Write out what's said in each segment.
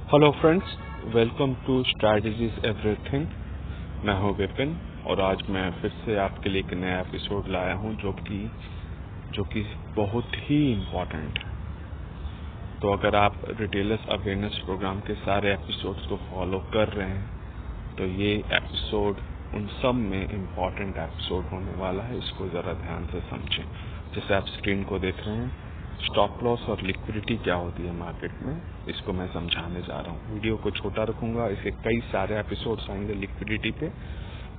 Hello friends, welcome to strategies everything. मैं हूं विपिन और आज मैं फिर से आपके लिए एक नया एपिसोड लाया हूं जो कि बहुत ही इम्पोर्टेंट है। तो अगर आप रिटेलर्स अवेयरनेस प्रोग्राम के सारे एपिसोड्स को फॉलो कर रहे हैं तो ये एपिसोड उन सब में इम्पोर्टेंट एपिसोड होने वाला है। इसको ज़रा ध्यान से समझें। जैसे आप स्क्रीन को देख रहे हैं, स्टॉप लॉस और लिक्विडिटी क्या होती है मार्केट में, इसको मैं समझाने जा रहा हूँ। वीडियो को छोटा रखूंगा, इसे कई सारे एपिसोड्स आएंगे लिक्विडिटी पे।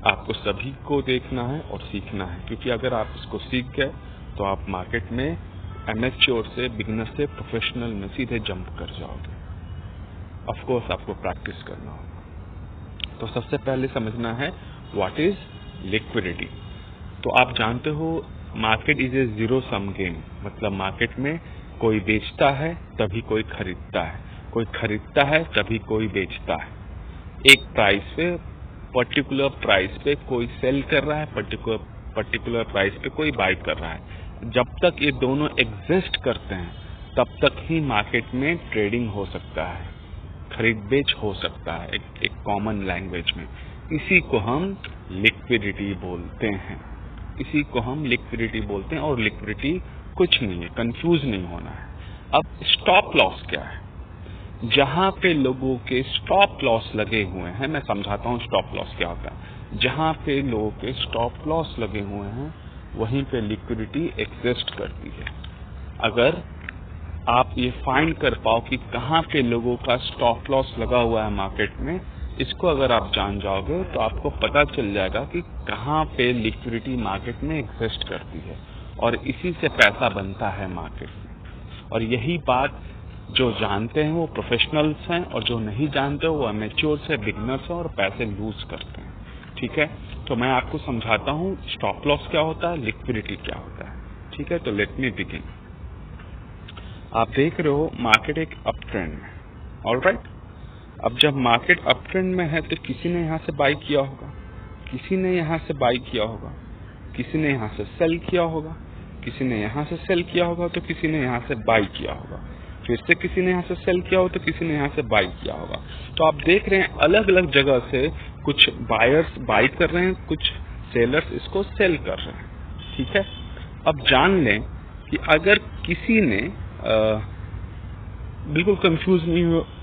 आपको सभी को देखना है और सीखना है, क्योंकि अगर आप इसको सीख गए तो आप मार्केट में एमेच्योर से, बिगिनर से प्रोफेशनल में सीधे जंप कर जाओगे। ऑफ कोर्स आपको प्रैक्टिस करना होगा। तो सबसे पहले समझना है व्हाट इज लिक्विडिटी। तो आप जानते हो market is a zero sum game. मतलब मार्केट में कोई बेचता है तभी कोई खरीदता है, कोई खरीदता है तभी कोई बेचता है। एक प्राइस पे, पर्टिकुलर प्राइस पे कोई सेल कर रहा है, पर्टिकुलर प्राइस पे कोई बाय कर रहा है। जब तक ये दोनों एग्जिस्ट करते हैं तब तक ही मार्केट में ट्रेडिंग हो सकता है, खरीद बेच हो सकता है एक कॉमन लैंग्वेज में। इसी को हम लिक्विडिटी बोलते हैं। इसी को हम लिक्विडिटी बोलते हैं। और लिक्विडिटी कुछ नहीं है, कंफ्यूज नहीं होना है। अब स्टॉप लॉस क्या है? जहां पे लोगों के स्टॉप लॉस लगे हुए हैं, मैं समझाता हूं स्टॉप लॉस क्या होता है। जहां पे लोगों के स्टॉप लॉस लगे हुए हैं वहीं पे लिक्विडिटी एग्जिस्ट करती है। अगर आप ये फाइंड कर पाओ कि कहाँ पे लोगों का स्टॉप लॉस लगा हुआ है मार्केट में, इसको अगर आप जान जाओगे तो आपको पता चल जाएगा कि कहाँ पे लिक्विडिटी मार्केट में एग्जिस्ट करती है और इसी से पैसा बनता है मार्केट में। और यही बात जो जानते हैं वो प्रोफेशनल्स हैं और जो नहीं जानते वो अमेच्योर से, बिगिनर्स हैं और पैसे लूज करते हैं। ठीक है, तो मैं आपको समझाता हूँ स्टॉप लॉस क्या होता है, लिक्विडिटी क्या होता है। ठीक है, तो लेट मी बिगिन। आप देख रहे हो मार्केट एक अप ट्रेंड में, ऑलराइट। अब जब मार्केट अप ट्रेंड में है तो किसी ने यहाँ से बाई किया होगा, किसी ने यहाँ से बाई किया होगा, किसी ने यहाँ से सेल किया होगा, किसी ने यहाँ से सेल किया होगा तो किसी ने यहाँ से बाई किया होगा, फिर से किसी ने यहाँ से सेल किया होगा तो किसी ने यहाँ से बाई किया होगा। तो आप देख रहे हैं अलग अलग जगह से कुछ बायर्स बाई कर रहे हैं, कुछ सेलर्स इसको सेल कर रहे हैं। ठीक है, अब जान लें कि अगर किसी ने बिल्कुल कंफ्यूज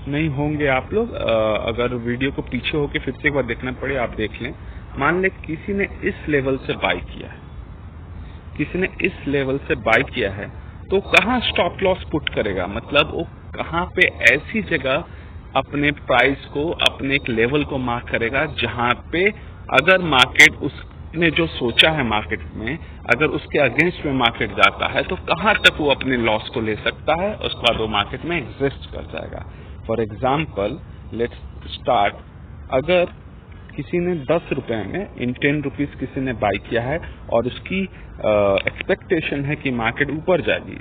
नहीं होंगे आप लोग। अगर वीडियो को पीछे होके फिर से एक बार देखना पड़े, आप देख लें। मान लें किसी ने इस लेवल से बाय किया है, किसी ने इस लेवल से बाय किया है, तो कहाँ स्टॉप लॉस पुट करेगा? मतलब वो कहाँ पे ऐसी जगह अपने प्राइस को, अपने एक लेवल को मार्क करेगा जहाँ पे अगर मार्केट उसने जो सोचा है मार्केट में, अगर उसके अगेंस्ट में मार्केट जाता है तो कहाँ तक वो अपने लॉस को ले सकता है, उसके बाद वो मार्केट में एग्जिस्ट कर जाएगा। फॉर एग्जाम्पल लेट्स स्टार्ट, अगर किसी ने 10 रुपए में इन 10 रुपीज किसी ने बाई किया है और उसकी एक्सपेक्टेशन है कि मार्केट ऊपर जाएगी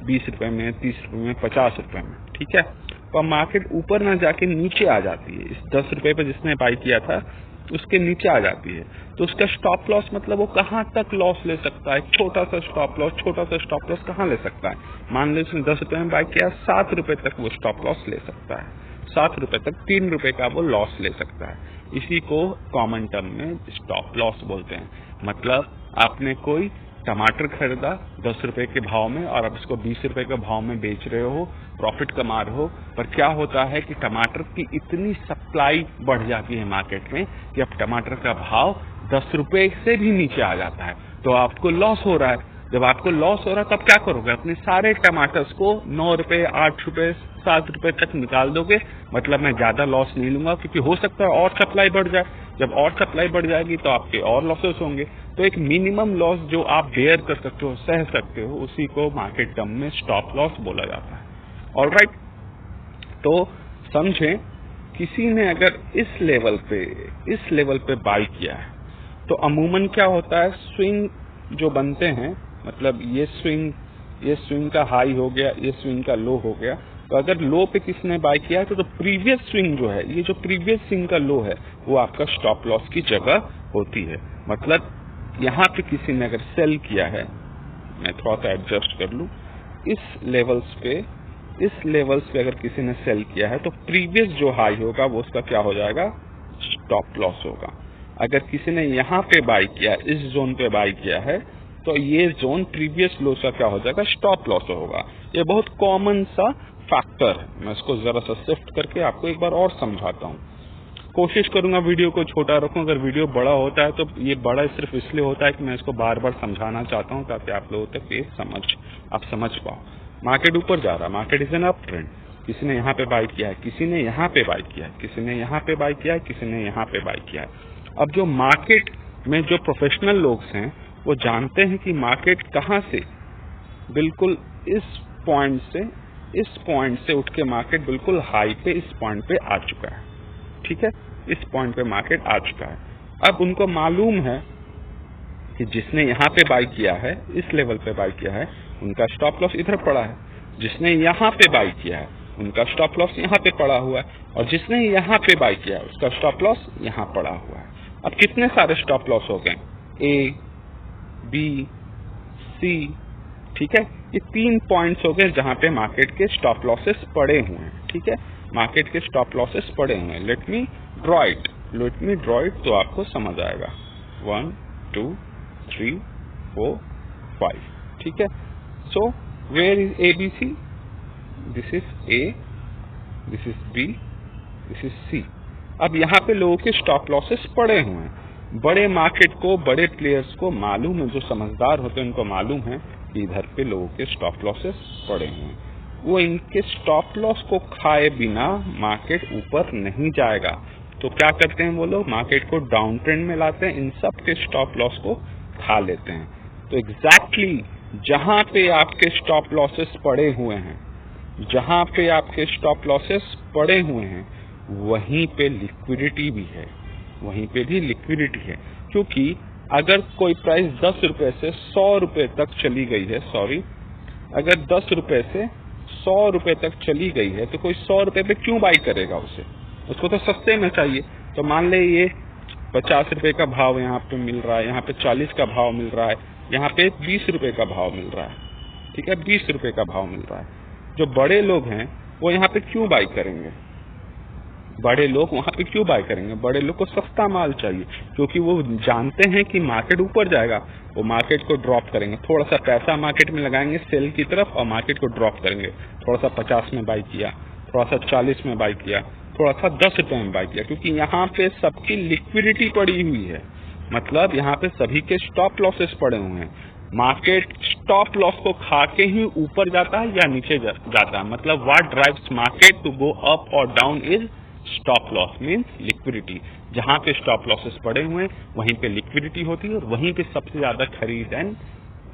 20 रुपए में, 30 रुपए में, 50 रुपए में। ठीक है, तो मार्केट ऊपर ना जाके नीचे आ जाती है, इस 10 रुपए पे जिसने बाई किया था उसके नीचे आ जाती है, तो उसका स्टॉप लॉस मतलब वो कहाँ तक लॉस ले सकता है? छोटा सा स्टॉप लॉस कहाँ ले सकता है? मान लो उसने 10 रुपए में बाई किया, 7 रुपए तक वो स्टॉप लॉस ले सकता है। 7 रुपए तक 3 रुपए का वो लॉस ले सकता है। इसी को कॉमन टर्म में स्टॉप लॉस बोलते हैं। मतलब आपने कोई टमाटर खरीदा 10 रुपए के भाव में और अब इसको 20 रुपए के भाव में बेच रहे हो, प्रॉफिट कमा रहे हो, पर क्या होता है कि टमाटर की इतनी सप्लाई बढ़ जाती है मार्केट में कि अब टमाटर का भाव 10 रुपए से भी नीचे आ जाता है, तो आपको लॉस हो रहा है। जब आपको लॉस हो रहा है तब क्या करोगे? अपने सारे टमाटर्स को 9 रुपए, 8 रुपए, 7 रुपए तक निकाल दोगे। मतलब मैं ज्यादा लॉस नहीं लूंगा, क्योंकि हो सकता है और सप्लाई बढ़ जाए। जब और सप्लाई बढ़ जाएगी तो आपके और लॉसेस होंगे। तो एक मिनिमम लॉस जो आप बेयर कर सकते हो, सह सकते हो, उसी को मार्केट टर्म में स्टॉप लॉस बोला जाता है। ऑलराइट, तो समझें, किसी ने अगर इस लेवल पे बाई किया है तो अमूमन क्या होता है, स्विंग जो बनते हैं, मतलब ये स्विंग का हाई हो गया, ये स्विंग का लो हो गया। तो अगर लो पे किसने बाय किया है तो प्रीवियस स्विंग जो है, ये जो प्रीवियस स्विंग का लो है वो आपका स्टॉप लॉस की जगह होती है। मतलब यहाँ पे किसी ने अगर सेल किया है, मैं थोड़ा सा एडजस्ट कर लूं, इस लेवल्स पे इस लेवल्स पे अगर किसी ने सेल किया है तो प्रीवियस जो हाई होगा वो उसका क्या हो जाएगा, स्टॉप लॉस होगा। अगर किसी ने यहाँ पे बाई किया, इस जोन पे बाई किया है, तो ये जोन प्रीवियस लो का क्या हो जाएगा, स्टॉप लॉस होगा। ये बहुत कॉमन सा फैक्टर है। मैं इसको जरा सा शिफ्ट करके आपको एक बार और समझाता हूँ। कोशिश करूंगा वीडियो को छोटा रखूं। अगर वीडियो बड़ा होता है तो ये बड़ा सिर्फ इसलिए होता है कि मैं इसको बार बार समझाना चाहता हूं ताकि आप लोगों तक ये आप समझ पाओ। मार्केट ऊपर जा रहा है, market is an up trend. किसी ने यहाँ पे बाई किया है, किसी ने यहाँ पे बाई किया है, किसी ने यहाँ पे बाई किया है, किसी ने यहाँ पे बाई किया है। अब जो मार्केट में जो प्रोफेशनल लोग हैं वो जानते हैं कि मार्केट कहाँ से बिल्कुल इस पॉइंट से उठ के मार्केट बिल्कुल हाई पे इस पॉइंट पे आ चुका है। ठीक है, इस पॉइंट पे मार्केट आ चुका है। अब उनको मालूम है कि जिसने यहाँ पे बाई किया है, इस लेवल पे बाई किया है, उनका स्टॉप लॉस इधर पड़ा है। जिसने यहाँ पे बाई किया है उनका स्टॉप लॉस यहाँ पे पड़ा हुआ है, और जिसने यहाँ पे बाई किया है उसका स्टॉप लॉस यहाँ पड़ा हुआ है। अब कितने सारे स्टॉप लॉस हो गए, ए, बी, सी। ठीक है, ये 3 पॉइंट्स हो गए जहां पे मार्केट के स्टॉप लॉसेस पड़े हुए हैं। ठीक है, मार्केट के स्टॉप लॉसेस पड़े हुए हैं। लेट मी ड्रॉ इट तो आपको समझ आएगा। 1 2 3 4 5। ठीक है, so where is A B C, this is A, this is B, this is C. अब यहाँ पे लोगों के स्टॉप लॉसेस पड़े हुए हैं। बड़े मार्केट को, बड़े प्लेयर्स को मालूम है, जो समझदार होते हैं उनको मालूम है कि इधर पे लोगों के स्टॉप लॉसेस पड़े हुए हैं। वो इनके स्टॉप लॉस को खाए बिना मार्केट ऊपर नहीं जाएगा। तो क्या करते हैं वो लोग, मार्केट को डाउन ट्रेंड में लाते हैं, इन सब के स्टॉप लॉस को खा लेते हैं। तो एग्जैक्टली जहां पे आपके स्टॉप लॉसेस पड़े हुए हैं, जहां पे आपके स्टॉप लॉसेस पड़े हुए हैं, वहीं पे लिक्विडिटी भी है, वहीं पे भी लिक्विडिटी है। क्योंकि अगर कोई प्राइस 10 रुपए से 100 रुपए तक चली गई है, अगर 10 रुपए से 100 रुपए तक चली गई है, तो कोई 100 रुपए पे क्यों बाई करेगा उसे? उसको तो सस्ते में चाहिए। तो मान ले ये 50 रुपए का भाव यहाँ पे मिल रहा है, यहाँ पे 40 का भाव मिल रहा है, यहाँ पे 20 रुपए का भाव मिल रहा है। ठीक है, 20 रुपए का भाव मिल रहा है। जो बड़े लोग हैं वो यहाँ पे क्यों बाई करेंगे? बड़े लोग वहां पे क्यों बाय करेंगे? बड़े लोग को सस्ता माल चाहिए, क्योंकि वो जानते हैं कि मार्केट ऊपर जाएगा। वो मार्केट को ड्रॉप करेंगे, थोड़ा सा पैसा मार्केट में लगाएंगे सेल की तरफ और मार्केट को ड्रॉप करेंगे। थोड़ा सा 50 में बाय किया, थोड़ा सा 40 में बाय किया, थोड़ा सा 10 रुपए में बाय किया, क्योंकि यहाँ पे सबकी लिक्विडिटी पड़ी हुई है। मतलब यहाँ पे सभी के स्टॉप लॉसेस पड़े हुए हैं। मार्केट स्टॉप लॉस को खा के ही ऊपर जाता है या नीचे जाता है। मतलब what drives market to go up और down is stop loss, means liquidity. जहां पे स्टॉप लॉसेस पड़े हुए हैं वहीं पे लिक्विडिटी होती है, और वहीं पे सबसे ज्यादा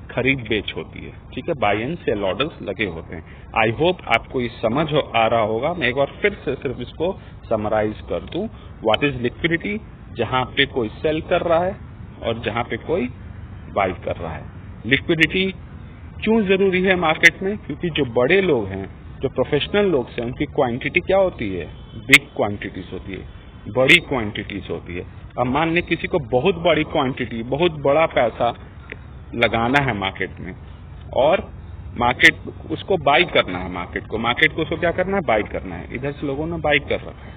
खरीद बेच होती है। ठीक है, बाय एंड सेल ऑर्डर्स लगे होते हैं। आई होप आपको ये समझ आ रहा होगा। मैं एक बार फिर से सिर्फ इसको समराइज कर दूं। What is liquidity? जहां पे कोई सेल कर रहा है और जहां पे कोई बाय कर रहा है। लिक्विडिटी क्यों जरूरी है मार्केट में? क्योंकि जो बड़े लोग हैं, जो प्रोफेशनल लोग हैं, उनकी क्वांटिटी क्या होती है? बिग क्वांटिटीज होती है, बड़ी क्वांटिटीज होती है। अब मान लें किसी को बहुत बड़ी क्वांटिटी, बहुत बड़ा पैसा लगाना है मार्केट में, और मार्केट उसको बाई करना है, मार्केट को उसको क्या करना है? बाई करना है। इधर से लोगों ने बाई कर रखा है।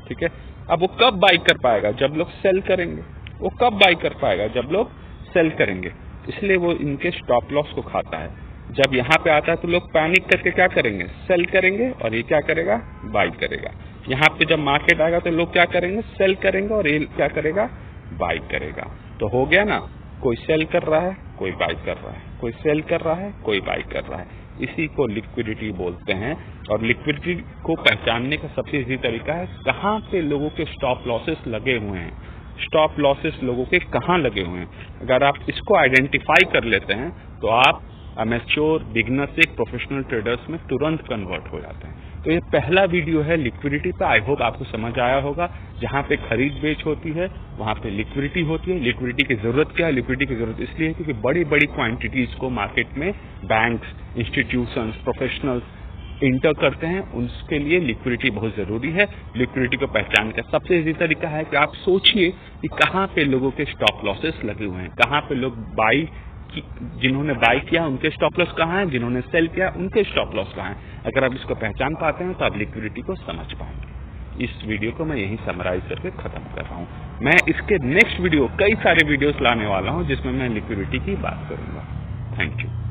ठीक है, अब वो कब बाई कर पाएगा? जब लोग सेल करेंगे। वो कब बाई कर पाएगा? जब लोग सेल करेंगे। इसलिए वो इनके स्टॉप लॉस को खाता है। जब यहाँ पे आता है तो लोग पैनिक करके क्या करेंगे? सेल करेंगे, और ये क्या करेगा? बाई करेगा। यहाँ पे जब मार्केट आएगा तो लोग क्या करेंगे? सेल करेंगे, और ये क्या करेगा? बाई करेगा। तो हो गया ना, कोई सेल कर रहा है, कोई बाई कर रहा है, कोई सेल कर रहा है, कोई बाई कर रहा है। इसी को लिक्विडिटी बोलते हैं। और लिक्विडिटी को पहचानने का सबसे इजी तरीका है कहाँ पे लोगों के स्टॉप लॉसेस लगे हुए हैं। स्टॉप लॉसेस लोगों के कहाँ लगे हुए हैं? अगर आप इसको आइडेंटिफाई कर लेते हैं तो आप अमेच्योर बिगिनर से एक प्रोफेशनल ट्रेडर्स में तुरंत कन्वर्ट हो जाते हैं। तो ये पहला वीडियो है लिक्विडिटी पे। आई होप आपको समझ आया होगा। जहां पे खरीद बेच होती है वहां पे लिक्विडिटी होती है। लिक्विडिटी की जरूरत क्या है? लिक्विडिटी की जरूरत इसलिए है क्योंकि बड़ी बड़ी क्वांटिटीज को मार्केट में बैंक्स, इंस्टीट्यूशंस, प्रोफेशनल्स इंटर करते हैं। उसके लिए लिक्विडिटी बहुत जरूरी है। लिक्विडिटी को पहचान का सबसे इजी तरीका है कि आप सोचिए कि कहाँ पे लोगों के स्टॉप लॉसेस लगे हुए हैं, कहाँ पे लोग बाई जिन्होंने बाय किया उनके स्टॉप लॉस कहाँ हैं, जिन्होंने सेल किया उनके स्टॉप लॉस कहाँ हैं। अगर आप इसको पहचान पाते हैं तो आप लिक्विडिटी को समझ पाएंगे। इस वीडियो को मैं यहीं समराइज करके खत्म कर रहा हूँ। मैं इसके नेक्स्ट वीडियो कई सारे वीडियोस लाने वाला हूँ जिसमें मैं लिक्विडिटी की बात करूंगा। Thank you.